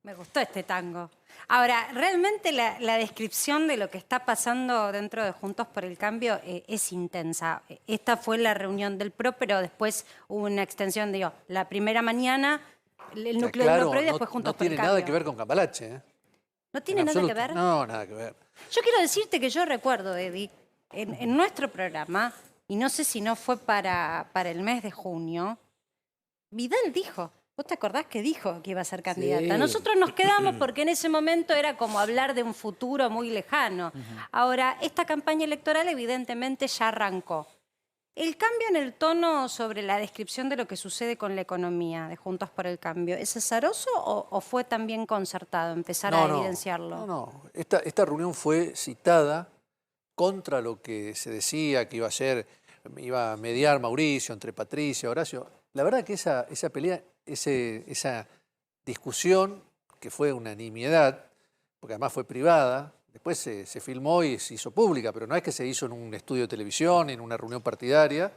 Me gustó este tango. Ahora, realmente la descripción de lo que está pasando dentro de Juntos por el Cambio es intensa. Esta fue la reunión del PRO, pero después hubo una extensión, digo, la primera mañana, el núcleo Claro, del PRO y después Juntos por el tiene Cambio. nada que ver con Cambalache, ¿eh? ¿No tiene nada que ver? No, nada que ver. Yo quiero decirte que yo recuerdo, Eddie, en nuestro programa, y no sé si no fue para el mes de junio, Vidal dijo, ¿vos te acordás que dijo que iba a ser candidata? Sí. Nosotros nos quedamos porque en ese momento era como hablar de un futuro muy lejano. Ahora, esta campaña electoral evidentemente ya arrancó. El cambio en el tono sobre la descripción de lo que sucede con la economía de Juntos por el Cambio, ¿es azaroso o fue también concertado empezar a evidenciarlo? No. Esta reunión fue citada contra lo que se decía que iba a ser, iba a mediar Mauricio entre Patricia, Horacio. La verdad que esa pelea, esa discusión, que fue una nimiedad, porque además fue privada, después se filmó y se hizo pública, pero no es que se hizo en un estudio de televisión, en una reunión partidaria.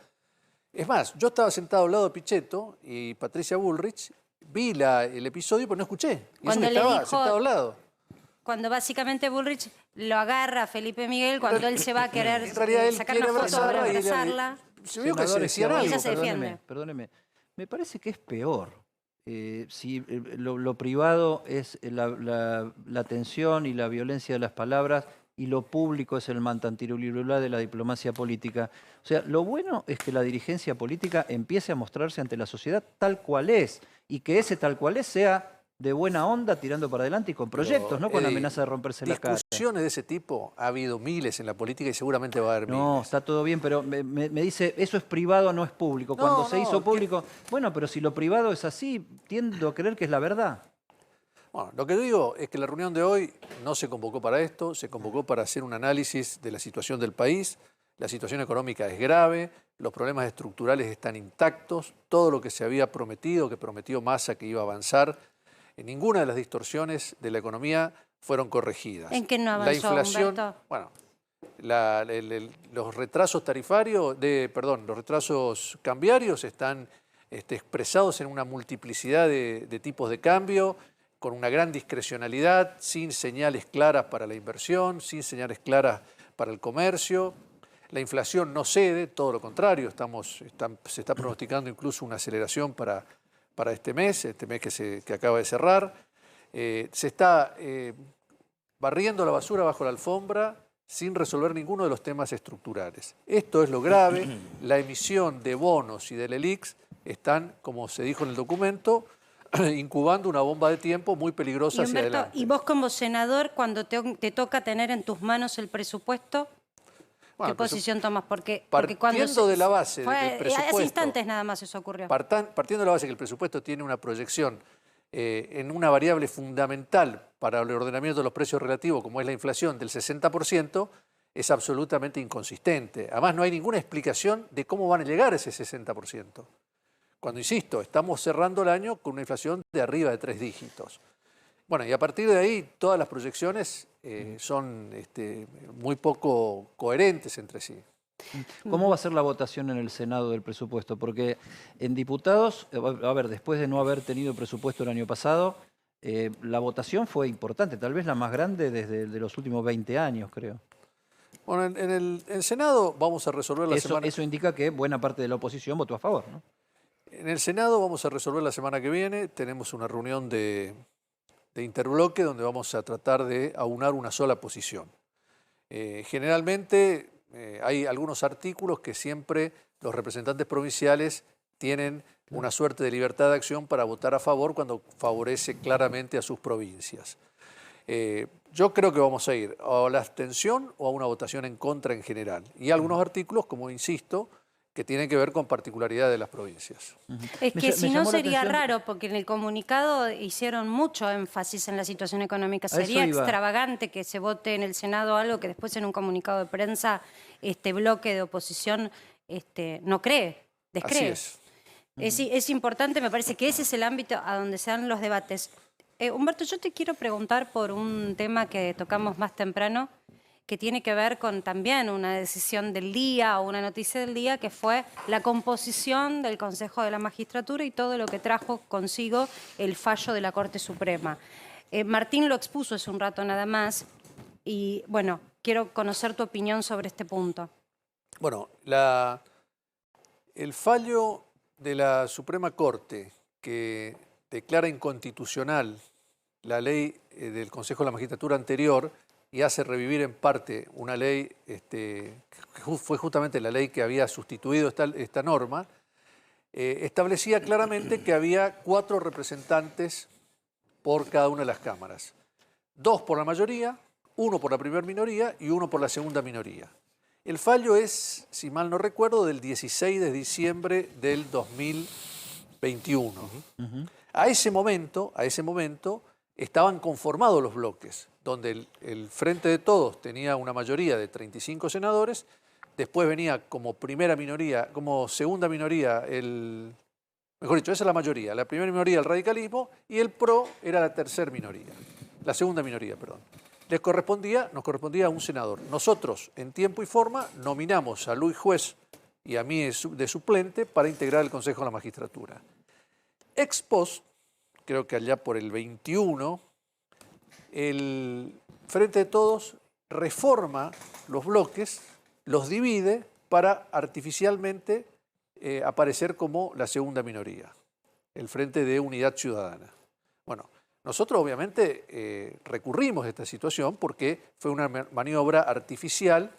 Es más, yo estaba sentado al lado de Pichetto y Patricia Bullrich, vi el episodio, pero no escuché. Y Cuando eso que estaba sentado al lado. Cuando básicamente Bullrich lo agarra a Felipe Miguel, cuando él se va a querer en realidad él sacar una quiere foto para abrazarla. Se vio que se decían algo. Ella se defiende. Perdóneme, me parece que es peor. Si lo privado es la tensión y la violencia de las palabras y lo público es el mantantirulirulá de la diplomacia política. O sea, lo bueno es que la dirigencia política empiece a mostrarse ante la sociedad tal cual es y que ese tal cual es sea de buena onda, tirando para adelante y con proyectos, no con amenaza de romperse la cara. Discusiones de ese tipo ha habido miles en la política y seguramente va a haber miles. No, está todo bien, pero me dice, eso es privado, no es público. Cuando se hizo público, bueno, pero si lo privado es así, tiendo a creer que es la verdad. Bueno, lo que digo es que la reunión de hoy no se convocó para esto, se convocó para hacer un análisis de la situación del país. La situación económica es grave, los problemas estructurales están intactos, todo lo que se había prometido, que prometió Massa que iba a avanzar, ninguna de las distorsiones de la economía fueron corregidas. ¿En qué no avanzó, la inflación, Humberto? bueno, los retrasos tarifarios, los retrasos cambiarios están expresados en una multiplicidad de tipos de cambio, con una gran discrecionalidad, sin señales claras para la inversión, sin señales claras para el comercio. La inflación no cede, todo lo contrario, se está pronosticando incluso una aceleración para este mes que acaba de cerrar. Se está barriendo la basura bajo la alfombra sin resolver ninguno de los temas estructurales. Esto es lo grave. La emisión de bonos y del ELIX están, como se dijo en el documento, incubando una bomba de tiempo muy peligrosa hacia adelante. Y vos como senador, cuando te toca tener en tus manos el presupuesto, ¿qué posición tomas? Porque partiendo de la base de que el presupuesto... Hace instantes nada más eso ocurrió. Partiendo de la base de que el presupuesto tiene una proyección en una variable fundamental para el ordenamiento de los precios relativos, como es la inflación, del 60%, es absolutamente inconsistente. Además, no hay ninguna explicación de cómo van a llegar a ese 60%. Cuando, insisto, estamos cerrando el año con una inflación de arriba de 3 dígitos. Bueno, y a partir de ahí, todas las proyecciones son muy poco coherentes entre sí. ¿Cómo va a ser la votación en el Senado del presupuesto? Porque en diputados, a ver, después de no haber tenido presupuesto el año pasado, la votación fue importante, tal vez la más grande desde los últimos 20 años, creo. Bueno, en el Senado vamos a resolver la semana... Eso indica que buena parte de la oposición votó a favor, ¿no? En el Senado vamos a resolver la semana que viene. Tenemos una reunión de interbloque donde vamos a tratar de aunar una sola posición. Generalmente hay algunos artículos que siempre los representantes provinciales tienen una suerte de libertad de acción para votar a favor cuando favorece claramente a sus provincias. Yo creo que vamos a ir a la abstención o a una votación en contra en general. Y algunos artículos, como insisto, que tienen que ver con particularidades de las provincias. Es que si no sería raro, porque en el comunicado hicieron mucho énfasis en la situación económica. Sería extravagante que se vote en el Senado algo que después en un comunicado de prensa este bloque de oposición no cree, descree. Así es. Es importante, me parece que ese es el ámbito a donde se dan los debates. Humberto, yo te quiero preguntar por un tema que tocamos más temprano, que tiene que ver con también una decisión del día o una noticia del día, que fue la composición del Consejo de la Magistratura y todo lo que trajo consigo el fallo de la Corte Suprema. Martín lo expuso hace un rato nada más y, bueno, quiero conocer tu opinión sobre este punto. Bueno, el fallo de la Suprema Corte que declara inconstitucional la ley del Consejo de la Magistratura anterior y hace revivir en parte una ley, que fue justamente la ley que había sustituido esta norma, establecía claramente que había 4 representantes por cada una de las cámaras. 2 por la mayoría, 1 por la primera minoría y 1 por la segunda minoría. El fallo es, si mal no recuerdo, del 16 de diciembre del 2021. A ese momento estaban conformados los bloques, donde el Frente de Todos tenía una mayoría de 35 senadores, después venía como segunda minoría, mejor dicho, esa es la mayoría, la primera minoría el radicalismo y el PRO era la tercera minoría, la segunda minoría, perdón. Nos correspondía a un senador. Nosotros, en tiempo y forma, nominamos a Luis Juez y a mí de suplente para integrar el Consejo de la Magistratura. Ex post, creo que allá por el 21, el Frente de Todos reforma los bloques, los divide para artificialmente aparecer como la segunda minoría, el Frente de Unidad Ciudadana. Bueno, nosotros obviamente recurrimos a esta situación porque fue una maniobra artificial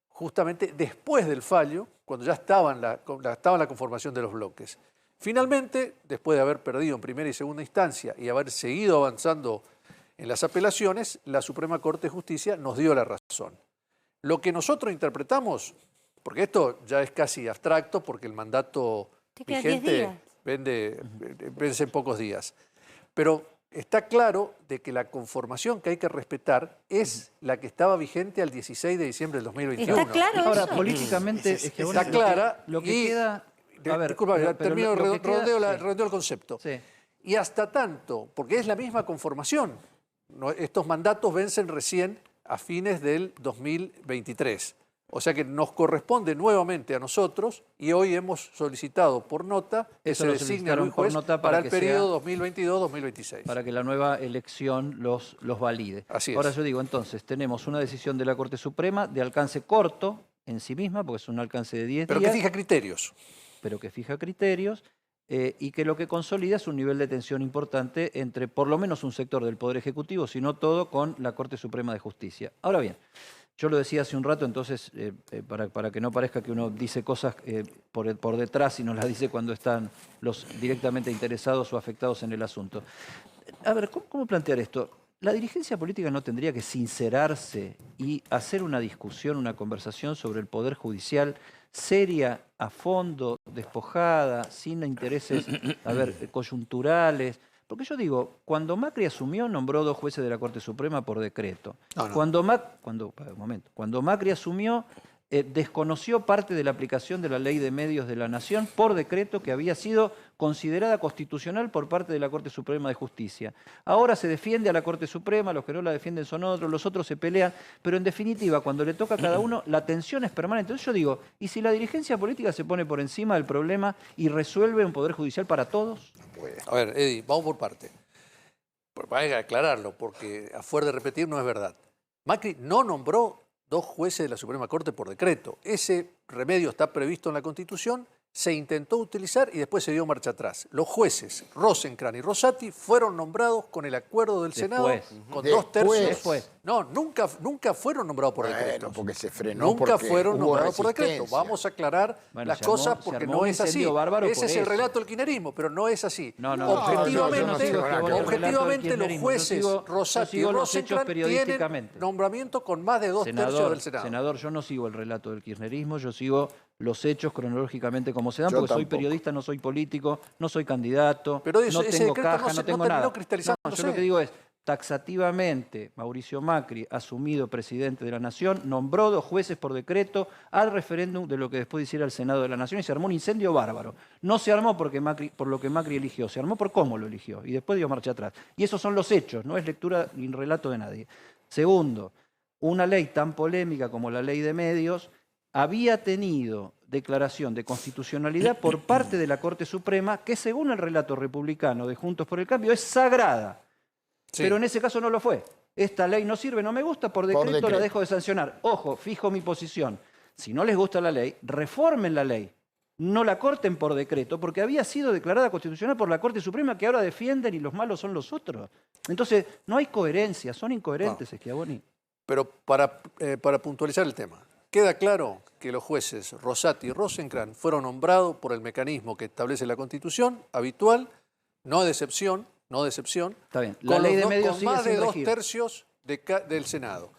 justamente después del fallo, cuando ya estaba la conformación de los bloques. Finalmente, después de haber perdido en primera y segunda instancia y haber seguido avanzando en las apelaciones, la Suprema Corte de Justicia nos dio la razón. Lo que nosotros interpretamos, porque esto ya es casi abstracto, porque el mandato vigente vence en pocos días, pero está claro de que la conformación que hay que respetar es la que estaba vigente al 16 de diciembre del 2021. ¿Está claro Ahora, eso? políticamente, es que está clara. lo que queda... A ver, disculpa, termino, lo que queda, redondeo el concepto. Sí. Y hasta tanto, porque es la misma conformación, estos mandatos vencen recién a fines del 2023. O sea que nos corresponde nuevamente a nosotros y hoy hemos solicitado por nota que se designe a Luis Juez para el periodo 2022-2026. Para que la nueva elección los valide. Así es. Ahora yo digo, entonces, tenemos una decisión de la Corte Suprema de alcance corto en sí misma, porque es un alcance de 10 días. Pero que fija criterios. Pero que fija criterios y que lo que consolida es un nivel de tensión importante entre por lo menos un sector del Poder Ejecutivo, si no todo, con la Corte Suprema de Justicia. Ahora bien, yo lo decía hace un rato, entonces, para que no parezca que uno dice cosas por detrás y no las dice cuando están los directamente interesados o afectados en el asunto. A ver, ¿cómo plantear esto? ¿La dirigencia política no tendría que sincerarse y hacer una discusión, una conversación sobre el Poder Judicial seria, a fondo, despojada, sin intereses, coyunturales? Porque yo digo, cuando Macri asumió, nombró 2 jueces de la Corte Suprema por decreto. No. Cuando Macri asumió, desconoció parte de la aplicación de la Ley de Medios de la Nación por decreto que había sido considerada constitucional por parte de la Corte Suprema de Justicia. Ahora se defiende a la Corte Suprema, los que no la defienden son otros, los otros se pelean, pero en definitiva, cuando le toca a cada uno, la tensión es permanente. Entonces yo digo, ¿y si la dirigencia política se pone por encima del problema y resuelve un Poder Judicial para todos? A ver, Eddie, vamos por parte. Hay que aclararlo, porque a fuerza de repetir no es verdad. Macri no nombró 2 jueces de la Suprema Corte por decreto. Ese remedio está previsto en la Constitución, se intentó utilizar y después se dio marcha atrás. Los jueces Rosenkrantz y Rosati fueron nombrados con el acuerdo del Senado con 2/3. Después. No, nunca fueron nombrados por decreto. Porque se frenó. Nunca fueron nombrados por decreto. resistencia. Vamos a aclarar las cosas porque no es así. Ese es el relato del kirchnerismo, pero no es así. Objetivamente los jueces Rosati y Rosenkrantz tienen nombramiento con más de 2/3 del Senado. Senador, yo no sigo el relato del kirchnerismo, yo sigo los hechos cronológicamente como se dan, Yo porque soy tampoco. periodista, no soy político, no soy candidato, Pero ese no tengo decreto caja, no no tengo terminó nada. cristalizándose. Yo lo que digo es, taxativamente, Mauricio Macri, asumido presidente de la Nación, nombró 2 jueces por decreto al referéndum de lo que después hiciera el Senado de la Nación y se armó un incendio bárbaro. No se armó por lo que Macri eligió, se armó por cómo lo eligió y después dio marcha atrás. Y esos son los hechos, no es lectura ni relato de nadie. Segundo, una ley tan polémica como la ley de medios había tenido declaración de constitucionalidad por parte de la Corte Suprema, que según el relato republicano de Juntos por el Cambio es sagrada. Sí. Pero en ese caso no lo fue. Esta ley no sirve, no me gusta, por decreto la dejo de sancionar. Ojo, fijo mi posición. Si no les gusta la ley, reformen la ley. No la corten por decreto, porque había sido declarada constitucional por la Corte Suprema, que ahora defienden y los malos son los otros. Entonces, no hay coherencia, son incoherentes, Schiavoni. Pero para puntualizar el tema, queda claro que los jueces Rosati y Rosenkrantz fueron nombrados por el mecanismo que establece la Constitución, habitual, no de excepción, Está bien. La ley de medios con sigue más de sin 2/3 del Senado.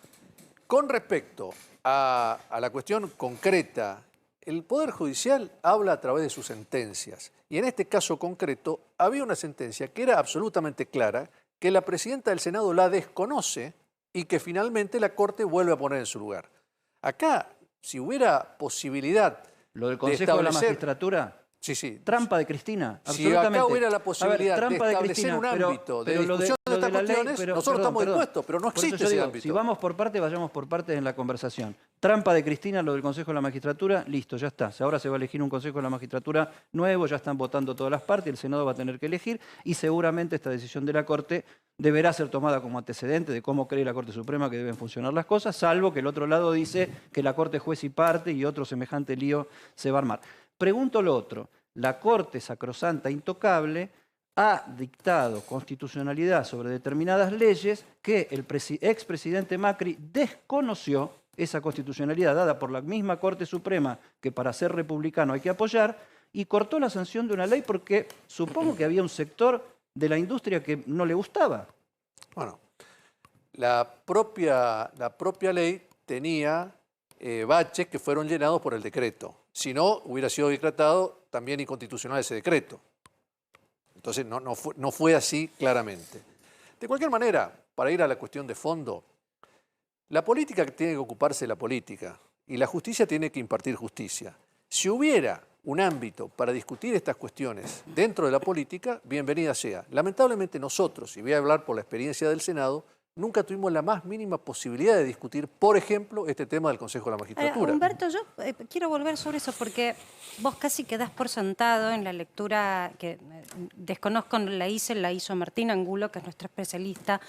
Con respecto a la cuestión concreta, el Poder Judicial habla a través de sus sentencias. Y en este caso concreto, había una sentencia que era absolutamente clara, que la presidenta del Senado la desconoce y que finalmente la Corte vuelve a poner en su lugar. Acá, si hubiera posibilidad Lo del Consejo de la establecer- Magistratura, Sí. trampa de Cristina, Si absolutamente. acá hubiera la A ver, posibilidad de trampa establecer Cristina, un ámbito de lo discusión de lo estas la ley, cuestiones, nosotros estamos dispuestos, pero no Por eso existe yo ese digo, ámbito. si vamos por parte, vayamos por partes en la conversación. Trampa de Cristina, lo del Consejo de la Magistratura, listo, ya está. Ahora se va a elegir un Consejo de la Magistratura nuevo, ya están votando todas las partes, el Senado va a tener que elegir y seguramente esta decisión de la Corte deberá ser tomada como antecedente de cómo cree la Corte Suprema que deben funcionar las cosas, salvo que el otro lado dice que la Corte es juez y parte y otro semejante lío se va a armar. Pregunto lo otro. La Corte Sacrosanta Intocable ha dictado constitucionalidad sobre determinadas leyes que el expresidente Macri desconoció esa constitucionalidad dada por la misma Corte Suprema que para ser republicano hay que apoyar y cortó la sanción de una ley porque supongo que había un sector de la industria que no le gustaba. Bueno, la propia ley tenía baches que fueron llenados por el decreto. Si no, hubiera sido decretado también inconstitucional ese decreto. Entonces, no fue así claramente. De cualquier manera, para ir a la cuestión de fondo, la política tiene que ocuparse de la política y la justicia tiene que impartir justicia. Si hubiera un ámbito para discutir estas cuestiones dentro de la política, bienvenida sea. Lamentablemente nosotros, y voy a hablar por la experiencia del Senado, nunca tuvimos la más mínima posibilidad de discutir, por ejemplo, este tema del Consejo de la Magistratura. Humberto, yo quiero volver sobre eso porque vos casi quedás por sentado en la lectura que desconozco, la hizo Martín Angulo, que es nuestro especialista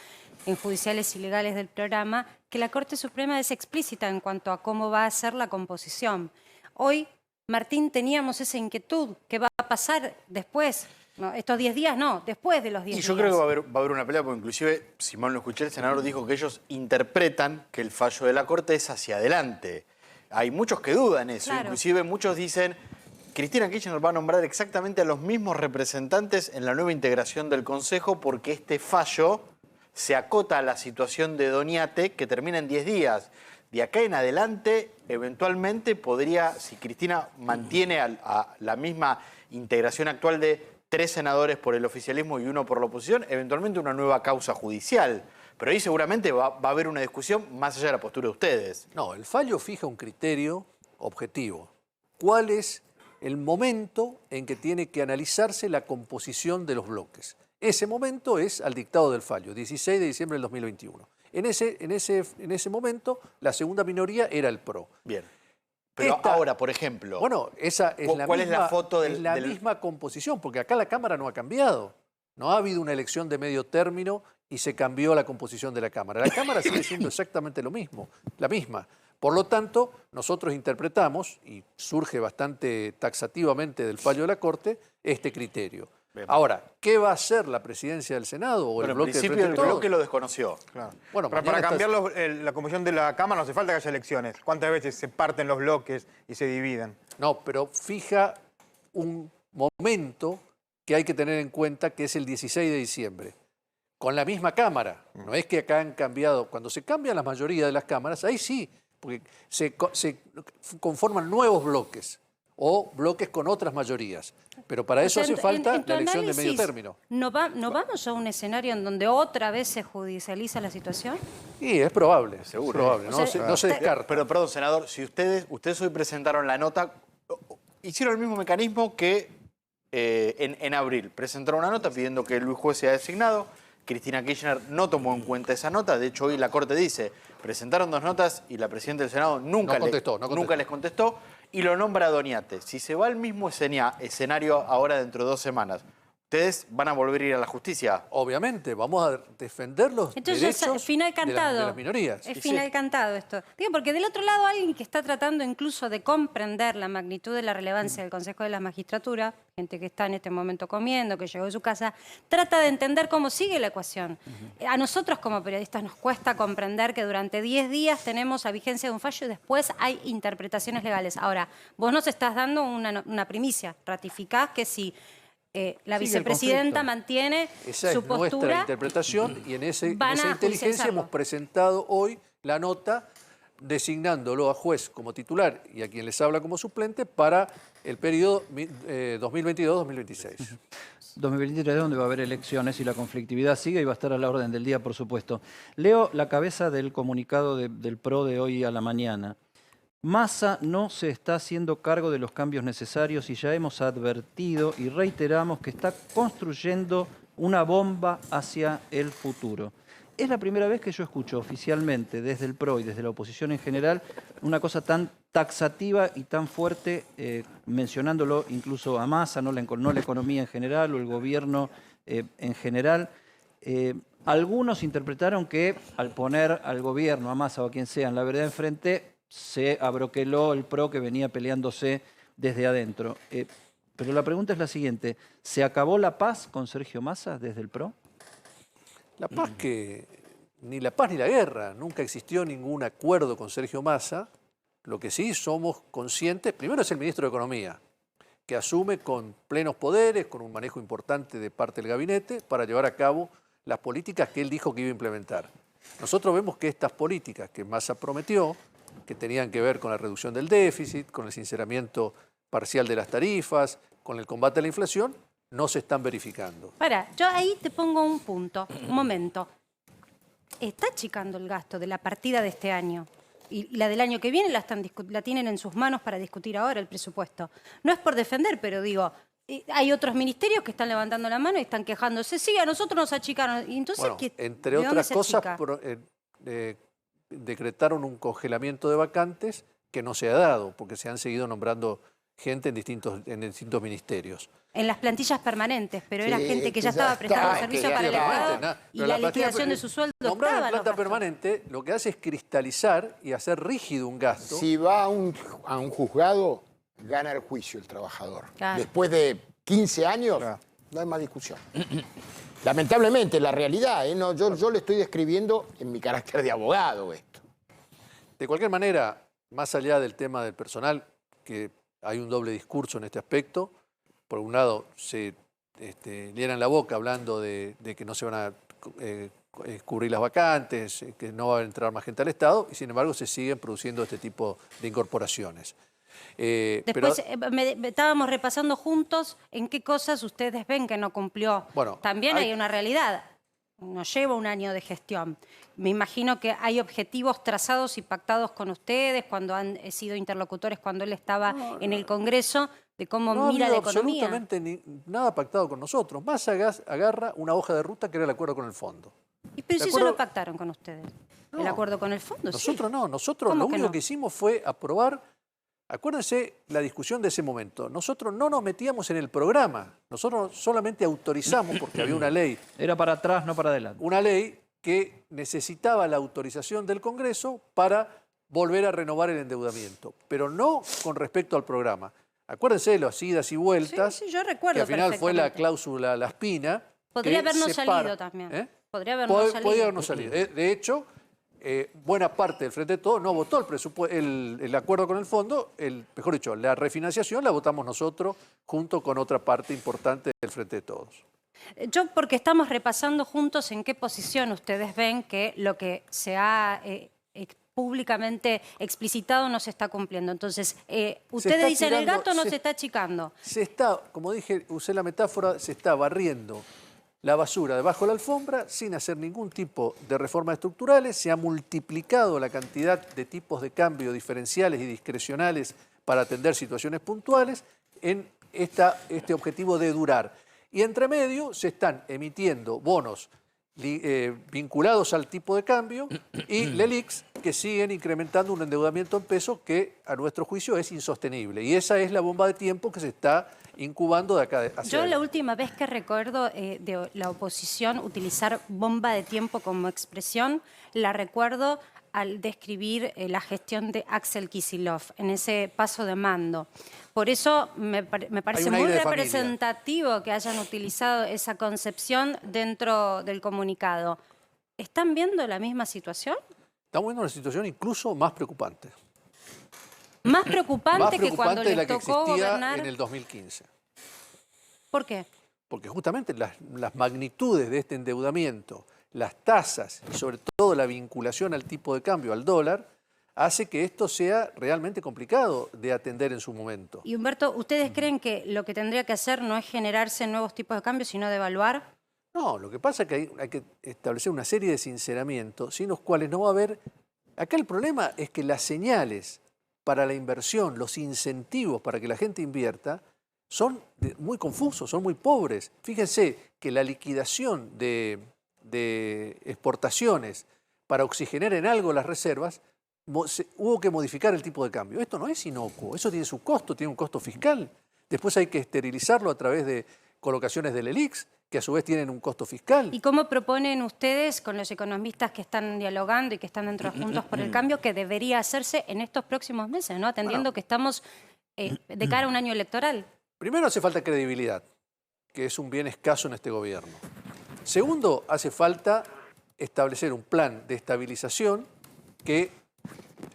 en judiciales y legales del programa, que la Corte Suprema es explícita en cuanto a cómo va a ser la composición. Hoy, Martín, teníamos esa inquietud, ¿qué va a pasar después? No, estos 10 días no, después de los 10 días. Y yo creo que va a haber una pelea, porque inclusive, si mal no escuché, el senador dijo que ellos interpretan que el fallo de la Corte es hacia adelante. Hay muchos que dudan eso, Claro. Inclusive muchos dicen, Cristina Kirchner va a nombrar exactamente a los mismos representantes en la nueva integración del Consejo porque este fallo se acota a la situación de Doñate que termina en 10 días. De acá en adelante, eventualmente podría, si Cristina mantiene a la misma integración actual de 3 senadores por el oficialismo y 1 por la oposición, eventualmente una nueva causa judicial. Pero ahí seguramente va a haber una discusión más allá de la postura de ustedes. No, el fallo fija un criterio objetivo. ¿Cuál es el momento en que tiene que analizarse la composición de los bloques? Ese momento es al dictado del fallo, 16 de diciembre del 2021. En ese momento, la segunda minoría era el PRO. Bien. Pero ahora, por ejemplo... Bueno, esa es ¿Cuál es la foto del- misma composición, porque acá la Cámara no ha cambiado. No ha habido una elección de medio término y se cambió la composición de la Cámara. La Cámara sigue siendo exactamente lo mismo, la misma. Por lo tanto, nosotros interpretamos, y surge bastante taxativamente del fallo de la Corte, este criterio. Bien. Ahora, ¿qué va a hacer la presidencia del Senado o Bueno, el en bloque del principio Frente el de Todos? bloque lo desconoció. Claro. Bueno, para mañana cambiar la composición de la Cámara no hace falta que haya elecciones. ¿Cuántas veces se parten los bloques y se dividen? No, pero fija un momento que hay que tener en cuenta, que es el 16 de diciembre. Con la misma Cámara. No es que acá han cambiado. Cuando se cambian la mayoría de las cámaras, ahí sí, porque se conforman nuevos bloques o bloques con otras mayorías. Pero para eso O sea, hace falta en tu la elección de medio análisis, término. ¿No vamos a un escenario en donde otra vez se judicializa la situación? Y es probable, Seguro. es probable. O No, sea, no se descarta. Pero, perdón, senador, si ustedes hoy presentaron la nota, hicieron el mismo mecanismo que en abril. Presentaron una nota pidiendo que Luis Juez sea designado, Cristina Kirchner no tomó en cuenta esa nota. De hecho, hoy la Corte dice, presentaron 2 notas y la Presidenta del Senado nunca les contestó y lo nombra a Doniate. Si se va al mismo escenario ahora dentro de 2 semanas, ¿ustedes van a volver a ir a la justicia? Obviamente, vamos a defender los derechos es final cantado. de las minorías. Es final cantado esto. Digo, porque del otro lado alguien que está tratando incluso de comprender la magnitud de la relevancia del Consejo de la Magistratura, gente que está en este momento comiendo, que llegó de su casa, trata de entender cómo sigue la ecuación. A nosotros como periodistas nos cuesta comprender que durante 10 días tenemos a vigencia de un fallo y después hay interpretaciones legales. Ahora, vos nos estás dando una primicia. Ratificás que si la vicepresidenta mantiene esa su es postura. Nuestra interpretación y en esa inteligencia judicializarlo. hemos presentado hoy la nota designándolo a juez como titular y a quien les habla como suplente para el periodo 2022-2026. 2023, donde va a haber elecciones y la conflictividad sigue y va a estar a la orden del día, por supuesto. Leo la cabeza del comunicado del PRO de hoy a la mañana. Massa no se está haciendo cargo de los cambios necesarios y ya hemos advertido y reiteramos que está construyendo una bomba hacia el futuro. Es la primera vez que yo escucho oficialmente desde el PRO y desde la oposición en general una cosa tan taxativa y tan fuerte, mencionándolo incluso a Massa, no la economía en general o el gobierno en general. Algunos interpretaron que al poner al gobierno, a Massa o a quien sea, en la vereda enfrente, se abroqueló el PRO que venía peleándose desde adentro. Pero la pregunta es la siguiente, ¿se acabó la paz con Sergio Massa desde el PRO? La paz ni la paz ni la guerra, nunca existió ningún acuerdo con Sergio Massa. Lo que sí somos conscientes, primero es el ministro de Economía, que asume con plenos poderes, con un manejo importante de parte del gabinete para llevar a cabo las políticas que él dijo que iba a implementar. Nosotros vemos que estas políticas que Massa prometió, que tenían que ver con la reducción del déficit, con el sinceramiento parcial de las tarifas, con el combate a la inflación, no se están verificando. Para, yo ahí te pongo un punto, un momento. Está achicando el gasto de la partida de este año y la del año que viene la tienen en sus manos para discutir ahora el presupuesto. No es por defender, pero digo, hay otros ministerios que están levantando la mano y están quejándose. Sí, a nosotros nos achicaron. Y entonces, bueno, entre otras cosas, decretaron un congelamiento de vacantes que no se ha dado, porque se han seguido nombrando gente en distintos ministerios. En las plantillas permanentes, pero era gente que ya estaba prestando servicio para el Estado y la liquidación de su sueldo nombrar estaba en planta permanente lo que hace es cristalizar y hacer rígido un gasto. Si va a un juzgado, gana el juicio el trabajador. Claro. Después de 15 años, no hay más discusión. Lamentablemente, la realidad, no, yo le estoy describiendo en mi carácter de abogado esto. De cualquier manera, más allá del tema del personal, que hay un doble discurso en este aspecto. Por un lado, se llenan la boca hablando de que no se van a cubrir las vacantes, que no va a entrar más gente al Estado, y sin embargo se siguen produciendo este tipo de incorporaciones. Después estábamos repasando juntos en qué cosas ustedes ven que no cumplió. Bueno, también hay una realidad. Nos lleva un año de gestión. Me imagino que hay objetivos trazados y pactados con ustedes cuando han sido interlocutores cuando él estaba en el Congreso de cómo mira la economía. No absolutamente nada pactado con nosotros. Más agarra una hoja de ruta que era el acuerdo con el fondo. Pero si eso lo pactaron con ustedes. No, el acuerdo con el fondo, nosotros sí. no. Nosotros lo único que hicimos fue aprobar. Acuérdense la discusión de ese momento. Nosotros no nos metíamos en el programa. Nosotros solamente autorizamos, porque había una ley. Era para atrás, no para adelante. Una ley que necesitaba la autorización del Congreso para volver a renovar el endeudamiento, pero no con respecto al programa. Acuérdense de las idas y vueltas, sí, yo recuerdo que al final fue la perfectamente. cláusula La Espina. Podría habernos salido también. Podría habernos salido. De hecho, buena parte del Frente de Todos no votó el acuerdo con el fondo, mejor dicho, la refinanciación la votamos nosotros junto con otra parte importante del Frente de Todos. Yo, porque estamos repasando juntos en qué posición ustedes ven que lo que se ha públicamente explicitado no se está cumpliendo. Entonces, ustedes dicen el gato no se está achicando. Se está, como dije, usé la metáfora, se está barriendo la basura debajo de la alfombra sin hacer ningún tipo de reformas estructurales. Se ha multiplicado la cantidad de tipos de cambio diferenciales y discrecionales para atender situaciones puntuales en este objetivo de durar. Y entre medio se están emitiendo bonos vinculados al tipo de cambio, y LELIQs que siguen incrementando un endeudamiento en pesos que a nuestro juicio es insostenible. Y esa es la bomba de tiempo que se está incubando de acá hacia Yo la adelante. última vez que recuerdo de la oposición utilizar bomba de tiempo como expresión, la recuerdo al describir la gestión de Axel Kicillof en ese paso de mando. Por eso me parece un muy aire de familia. representativo que hayan utilizado esa concepción dentro del comunicado. ¿Están viendo la misma situación? Estamos viendo una situación incluso más preocupante. Más preocupante, Más que preocupante cuando de la les que tocó existía gobernar. en el 2015. ¿Por qué? Porque justamente las magnitudes de este endeudamiento, las tasas y sobre todo la vinculación al tipo de cambio, al dólar, hace que esto sea realmente complicado de atender en su momento. Y Humberto, ¿ustedes creen que lo que tendría que hacer no es generarse nuevos tipos de cambio, sino devaluar? No, lo que pasa es que hay que establecer una serie de sinceramientos sin los cuales no va a haber... Acá el problema es que las señales para la inversión, los incentivos para que la gente invierta, son muy confusos, son muy pobres. Fíjense que la liquidación de exportaciones para oxigenar en algo las reservas, hubo que modificar el tipo de cambio. Esto no es inocuo, eso tiene su costo, tiene un costo fiscal. Después hay que esterilizarlo a través de colocaciones de LELIQs, que a su vez tienen un costo fiscal. ¿Y cómo proponen ustedes, con los economistas que están dialogando y que están dentro de Juntos por el Cambio, que debería hacerse en estos próximos meses, ¿no? Atendiendo que estamos de cara a un año electoral? Primero, hace falta credibilidad, que es un bien escaso en este gobierno. Segundo, hace falta establecer un plan de estabilización que,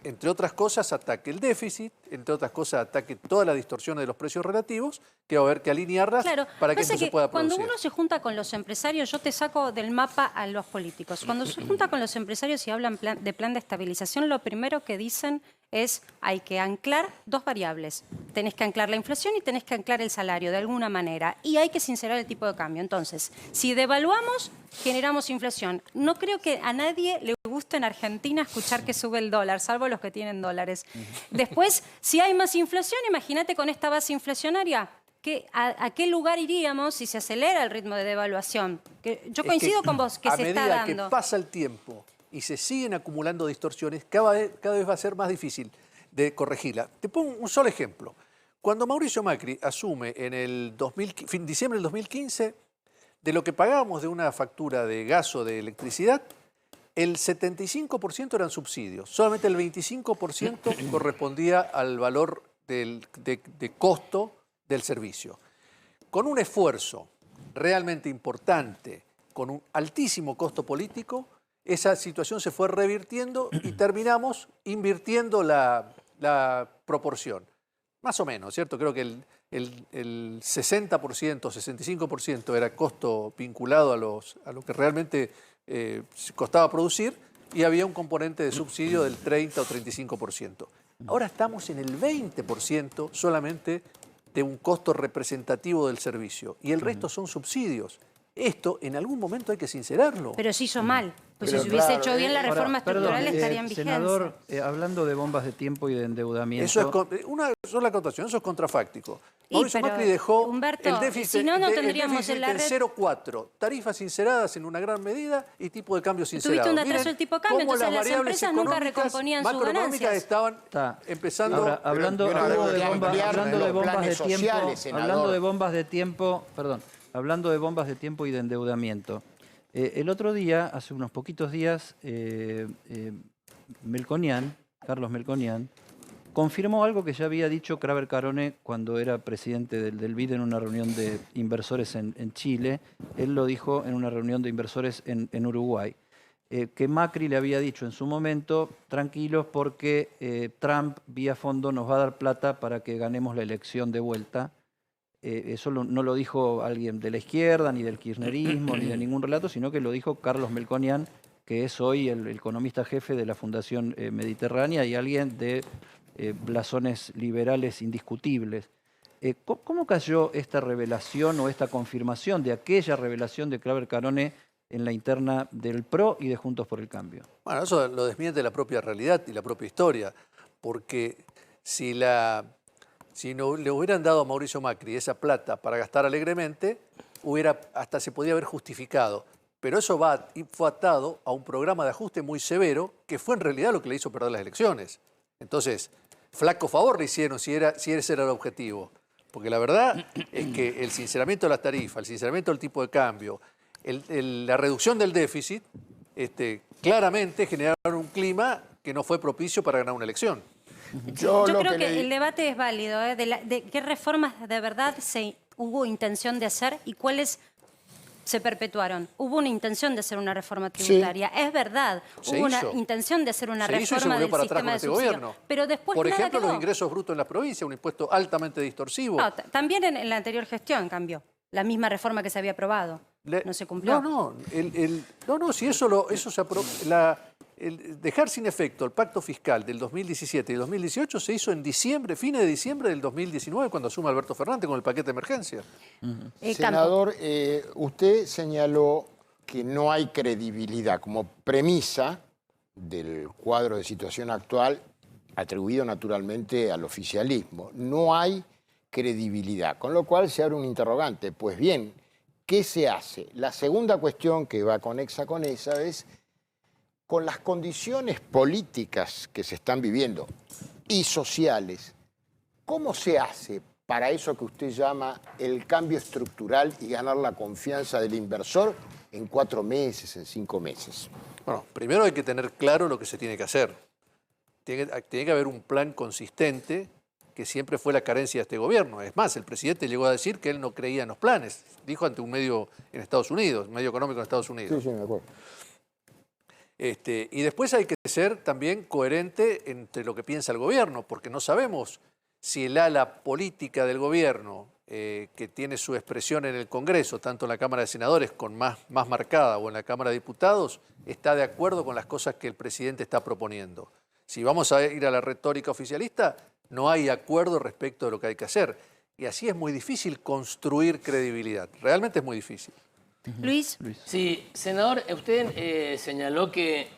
entre otras cosas, ataque el déficit, entre otras cosas, ataque todas las distorsiones de los precios relativos, que va a haber que alinearlas Claro, para que pasa esto se pueda cuando producir. uno se junta con los empresarios, yo te saco del mapa a los políticos. Cuando se junta con los empresarios y hablan de plan de estabilización, lo primero que dicen es hay que anclar dos variables. Tenés que anclar la inflación y tenés que anclar el salario de alguna manera. Y hay que sincerar el tipo de cambio. Entonces, si devaluamos, generamos inflación. No creo que a nadie le guste en Argentina escuchar que sube el dólar, salvo los que tienen dólares. Después, si hay más inflación, imagínate con esta base inflacionaria, ¿a qué lugar iríamos si se acelera el ritmo de devaluación? Yo coincido con vos que se está A dando. medida que pasa el tiempo y se siguen acumulando distorsiones, cada vez va a ser más difícil de corregirla. Te pongo un solo ejemplo. Cuando Mauricio Macri asume en el diciembre del 2015, de lo que pagábamos de una factura de gas o de electricidad, el 75% eran subsidios, solamente el 25% correspondía al valor de costo del servicio. Con un esfuerzo realmente importante, con un altísimo costo político, esa situación se fue revirtiendo y terminamos invirtiendo la proporción. Más o menos, ¿cierto? Creo que el 60%, 65% era costo vinculado a lo que realmente costaba producir y había un componente de subsidio del 30 o 35%. Ahora estamos en el 20% solamente de un costo representativo del servicio y el resto son subsidios. Esto en algún momento hay que sincerarlo. Pero se hizo mal. Pues Pero si se hubiese claro, hecho bien la Ahora, reforma estructural perdón, estaría en vigencia. senador, hablando de bombas de tiempo y de endeudamiento... Eso es una sola acotación, eso es contrafáctico. Y, Mauricio pero, Macri dejó Humberto, el déficit, si no, no el tendríamos déficit en la en red- 0,4, tarifas sinceradas en una gran medida y tipo de cambio sincerado. Tuviste un atraso Miren del tipo de cambio, cómo entonces las variables empresas nunca económicas, recomponían sus macroeconómicas ganancias. estaban Está. empezando... Ahora, hablando, pero hablando hubo de que bombas, ampliar hablando de los bombas de planes tiempo, sociales, senador. hablando de bombas de tiempo, perdón, hablando de bombas de tiempo y de endeudamiento. El otro día, hace unos poquitos días, Carlos Melconian, confirmó algo que ya había dicho Kraber Carone cuando era presidente del BID en una reunión de inversores en Chile. Él lo dijo en una reunión de inversores en Uruguay. Que Macri le había dicho en su momento, tranquilos porque Trump vía fondo nos va a dar plata para que ganemos la elección de vuelta. Eso no lo dijo alguien de la izquierda, ni del kirchnerismo, ni de ningún relato, sino que lo dijo Carlos Melconian, que es hoy el economista jefe de la Fundación Mediterránea y alguien de blasones liberales indiscutibles. ¿Cómo cayó esta revelación o esta confirmación de aquella revelación de Kraber Carone en la interna del PRO y de Juntos por el Cambio? Bueno, eso lo desmiente la propia realidad y la propia historia, porque si no le hubieran dado a Mauricio Macri esa plata para gastar alegremente, hasta se podía haber justificado. pero eso fue atado a un programa de ajuste muy severo, que fue en realidad lo que le hizo perder las elecciones. Entonces, flaco favor le hicieron si ese era el objetivo. Porque la verdad es que el sinceramiento de las tarifas, el sinceramiento del tipo de cambio, la reducción del déficit, claramente generaron un clima que no fue propicio para ganar una elección. Yo creo que el debate es válido, ¿eh? De qué reformas de verdad hubo intención de hacer y cuáles se perpetuaron. Hubo una intención de hacer una reforma tributaria, es verdad. Hubo una intención de hacer una reforma del sistema de subsidio. Pero después por nada ejemplo, quedó. los ingresos brutos en la provincia, un impuesto altamente distorsivo. No, también en la anterior gestión cambió. La misma reforma que se había aprobado. No se cumplió. Si eso se aprobó. Dejar sin efecto el pacto fiscal del 2017 y 2018 se hizo en diciembre, fines de diciembre del 2019, cuando asume Alberto Fernández con el paquete de emergencia. Senador, usted señaló que no hay credibilidad como premisa del cuadro de situación actual, atribuido naturalmente al oficialismo. No hay credibilidad, con lo cual se abre un interrogante. Pues bien, ¿qué se hace? La segunda cuestión que va conexa con esa es, con las condiciones políticas que se están viviendo y sociales, ¿cómo se hace para eso que usted llama el cambio estructural y ganar la confianza del inversor en 4 meses, en 5 meses? Bueno, primero hay que tener claro lo que se tiene que hacer. Tiene que haber un plan consistente, que siempre fue la carencia de este gobierno. Es más, el presidente llegó a decir que él no creía en los planes. Dijo ante un medio en Estados Unidos, un medio económico en Estados Unidos. Sí, me acuerdo. Y después hay que ser también coherente entre lo que piensa el gobierno, porque no sabemos si el ala política del gobierno, que tiene su expresión en el Congreso, tanto en la Cámara de Senadores con más marcada o en la Cámara de Diputados, está de acuerdo con las cosas que el presidente está proponiendo. Si vamos a ir a la retórica oficialista, no hay acuerdo respecto de lo que hay que hacer. Y así es muy difícil construir credibilidad. Realmente es muy difícil. Luis. Sí, senador, usted señaló que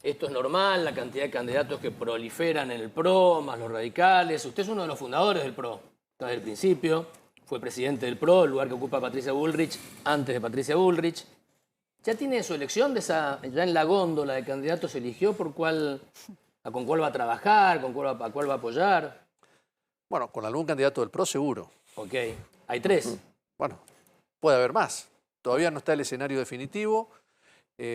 esto es normal, la cantidad de candidatos que proliferan en el PRO, más los radicales. Usted es uno de los fundadores del PRO, desde el principio. Fue presidente del PRO, el lugar que ocupa Patricia Bullrich, antes de Patricia Bullrich. ¿Ya tiene su elección ya en la góndola de candidatos se eligió con cuál va a trabajar, a cuál va a apoyar? Bueno, con algún candidato del PRO seguro. Ok, hay 3. Bueno, puede haber más. Todavía no está el escenario definitivo.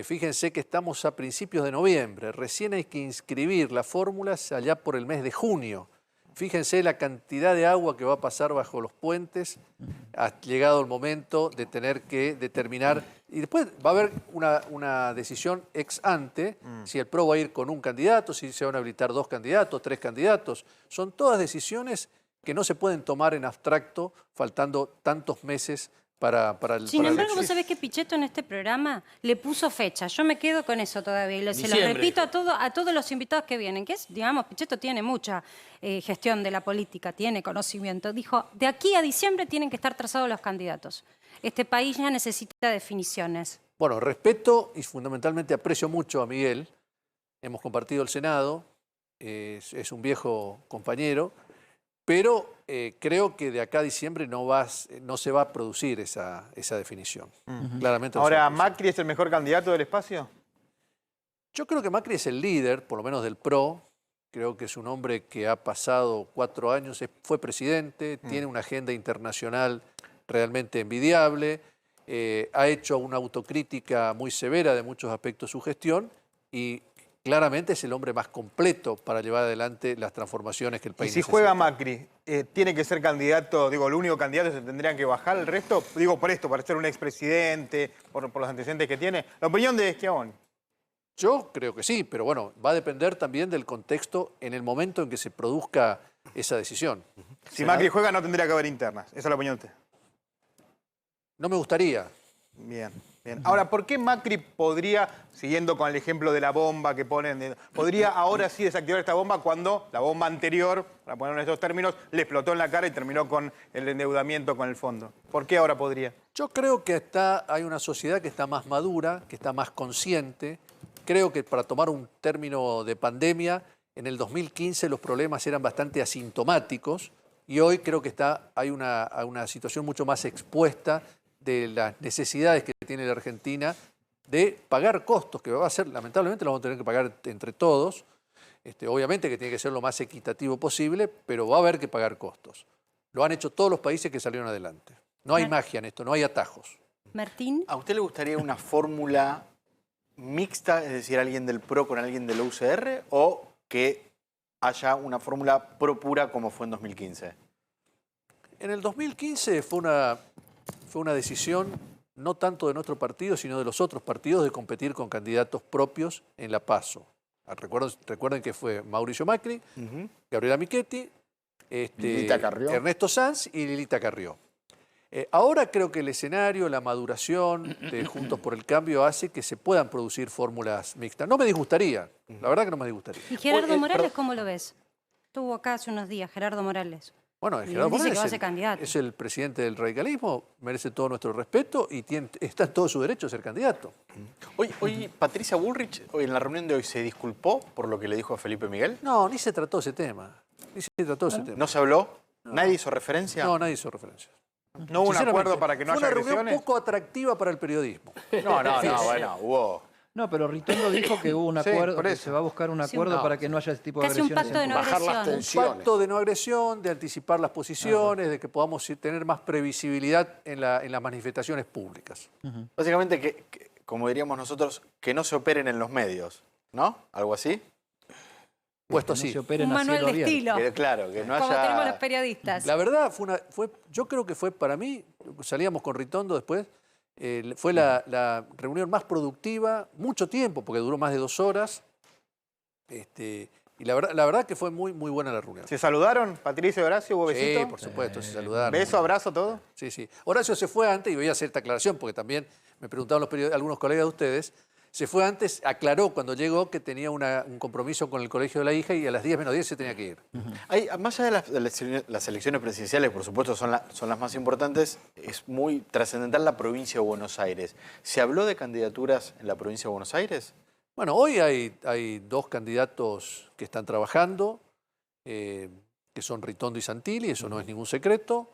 Fíjense que estamos a principios de noviembre. Recién hay que inscribir las fórmulas allá por el mes de junio. Fíjense la cantidad de agua que va a pasar bajo los puentes. Ha llegado el momento de tener que determinar. Y después va a haber una decisión ex ante, si el PRO va a ir con un candidato, si se van a habilitar 2 candidatos, 3 candidatos. Son todas decisiones que no se pueden tomar en abstracto, faltando tantos meses para el Sin embargo, vos sabés que Pichetto en este programa le puso fecha. Yo me quedo con eso todavía y se lo repito a todos los invitados que vienen, que es, digamos, Pichetto tiene mucha gestión de la política, tiene conocimiento. Dijo, de aquí a diciembre tienen que estar trazados los candidatos. Este país ya necesita definiciones. Bueno, respeto y fundamentalmente aprecio mucho a Miguel. Hemos compartido el Senado, es un viejo compañero, pero creo que de acá a diciembre no se va a producir esa definición. Claramente. Ahora, ¿Macri es el mejor candidato del espacio? Yo creo que Macri es el líder, por lo menos del PRO. Creo que es un hombre que ha pasado 4 años, fue presidente, tiene una agenda internacional realmente envidiable, ha hecho una autocrítica muy severa de muchos aspectos de su gestión y claramente es el hombre más completo para llevar adelante las transformaciones que el país necesita. Y si juega Macri, ¿tiene que ser candidato, digo, el único candidato se tendrían que bajar el resto? Digo, por esto, para ser un expresidente, por los antecedentes que tiene. La opinión de Schiavone. Yo creo que sí, pero bueno, va a depender también del contexto en el momento en que se produzca esa decisión. Si Macri juega, no tendría que haber internas. Esa es la opinión de usted. No me gustaría. Bien, bien. Ahora, ¿por qué Macri podría, siguiendo con el ejemplo de la bomba que ponen, podría ahora sí desactivar esta bomba cuando la bomba anterior, para ponerlo en estos términos, le explotó en la cara y terminó con el endeudamiento con el fondo? ¿Por qué ahora podría? Yo creo que hay una sociedad que está más madura, que está más consciente. Creo que para tomar un término de pandemia, en el 2015 los problemas eran bastante asintomáticos y hoy creo que hay una situación mucho más expuesta de las necesidades que tiene la Argentina de pagar costos, que va a ser, lamentablemente, lo vamos a tener que pagar entre todos. Obviamente que tiene que ser lo más equitativo posible, pero va a haber que pagar costos. Lo han hecho todos los países que salieron adelante. No hay magia en esto, no hay atajos. Martín. ¿A usted le gustaría una fórmula mixta, es decir, alguien del PRO con alguien de la UCR, o que haya una fórmula pro pura como fue en 2015? En el 2015 fue una decisión no tanto de nuestro partido, sino de los otros partidos de competir con candidatos propios en la PASO. Recuerden que fue Mauricio Macri, Gabriela Michetti, Lilita Carrió. Ernesto Sanz y Lilita Carrió. Ahora creo que el escenario, la maduración de Juntos por el Cambio hace que se puedan producir fórmulas mixtas. No me disgustaría, la verdad que no me disgustaría. ¿Y Gerardo Morales cómo lo ves? Estuvo acá hace unos días, Gerardo Morales. Bueno, Y Gerardo dice Morales que va a ser candidato. es el presidente del radicalismo, merece todo nuestro respeto y está en todo su derecho a ser candidato. Hoy Patricia Bullrich, en la reunión de hoy, ¿se disculpó por lo que le dijo a Felipe Miguel? No, ni se trató ese tema. Ni se trató ese tema. ¿No se habló? ¿Nadie hizo referencia? No, nadie hizo referencia. ¿No hubo un Sinceramente, acuerdo para que no fue haya una reunión agresiones? poco atractiva para el periodismo. No, bueno, hubo... No, pero Ritondo dijo que hubo un Sí, acuerdo, por que eso. se va a buscar un Sí, acuerdo no, para que no haya ese tipo de Casi un agresiones. pacto de no Bajar las agresión. Un tensiones. pacto de no agresión, de anticipar las posiciones, de que podamos tener más previsibilidad en las manifestaciones públicas. Básicamente, que, como diríamos nosotros, que no se operen en los medios, ¿no? ¿Algo así? Puesto Que no así. se operen Un a manual cielo de abierto. estilo, Que, claro, que no como tenemos los haya... periodistas. La verdad, yo creo que fue para mí, salíamos con Ritondo después, fue la reunión más productiva, mucho tiempo, porque duró más de 2 horas. Y la verdad que fue muy, muy buena la reunión. ¿Se saludaron? ¿Patricio y Horacio? ¿Hubo Sí, besito? por supuesto, se saludaron. ¿Beso, abrazo, todo? Sí, sí. Horacio se fue antes, y voy a hacer esta aclaración, porque también me preguntaban algunos colegas de ustedes. Se fue antes, aclaró cuando llegó que tenía un compromiso con el colegio de la hija y a las 10 menos 10 se tenía que ir. Más allá de las elecciones presidenciales, por supuesto, son las más importantes, es muy trascendental la provincia de Buenos Aires. ¿Se habló de candidaturas en la provincia de Buenos Aires? Bueno, hoy hay 2 candidatos que están trabajando, que son Ritondo y Santilli, eso no es ningún secreto.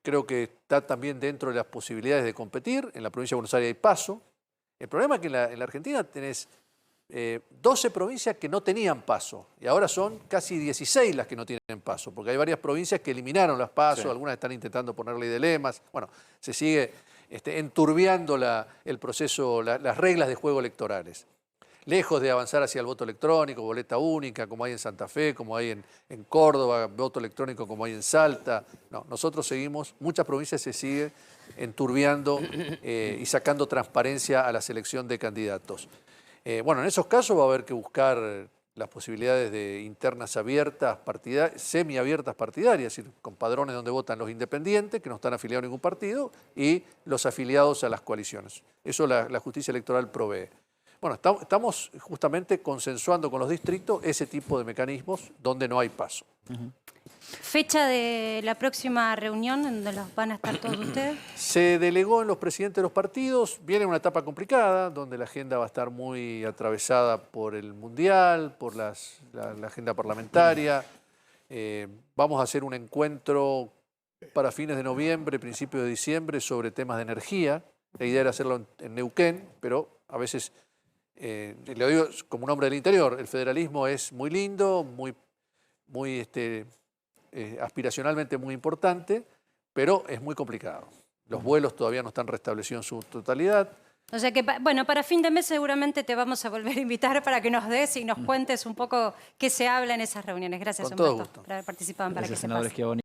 Creo que está también dentro de las posibilidades de competir. En la provincia de Buenos Aires hay PASO. El problema es que en la Argentina tenés 12 provincias que no tenían PASO y ahora son casi 16 las que no tienen PASO, porque hay varias provincias que eliminaron las PASO, Sí. algunas están intentando ponerle dilemas. Bueno, se sigue enturbiando el proceso, las reglas de juego electorales. Lejos de avanzar hacia el voto electrónico, boleta única, como hay en Santa Fe, como hay en Córdoba, voto electrónico como hay en Salta. No, nosotros seguimos, muchas provincias se siguen enturbiando y sacando transparencia a la selección de candidatos. Bueno, en esos casos va a haber que buscar las posibilidades de internas abiertas, semiabiertas partidarias, es decir, con padrones donde votan los independientes, que no están afiliados a ningún partido, y los afiliados a las coaliciones. Eso la justicia electoral provee. Bueno, estamos justamente consensuando con los distritos ese tipo de mecanismos donde no hay PASO. ¿Fecha de la próxima reunión en donde los van a estar todos ustedes? Se delegó en los presidentes de los partidos, viene una etapa complicada, donde la agenda va a estar muy atravesada por el Mundial, por la agenda parlamentaria. Vamos a hacer un encuentro para fines de noviembre, principios de diciembre, sobre temas de energía. La idea era hacerlo en Neuquén, pero a veces, le digo como un hombre del interior, el federalismo es muy lindo, muy aspiracionalmente muy importante, pero es muy complicado. Los vuelos todavía no están restablecidos en su totalidad. O sea que, bueno, para fin de mes seguramente te vamos a volver a invitar para que nos des y nos cuentes un poco qué se habla en esas reuniones. Gracias, Con todo Humberto, gusto. por haber participado en Para Gracias, que senador Sepas. Schiavoni.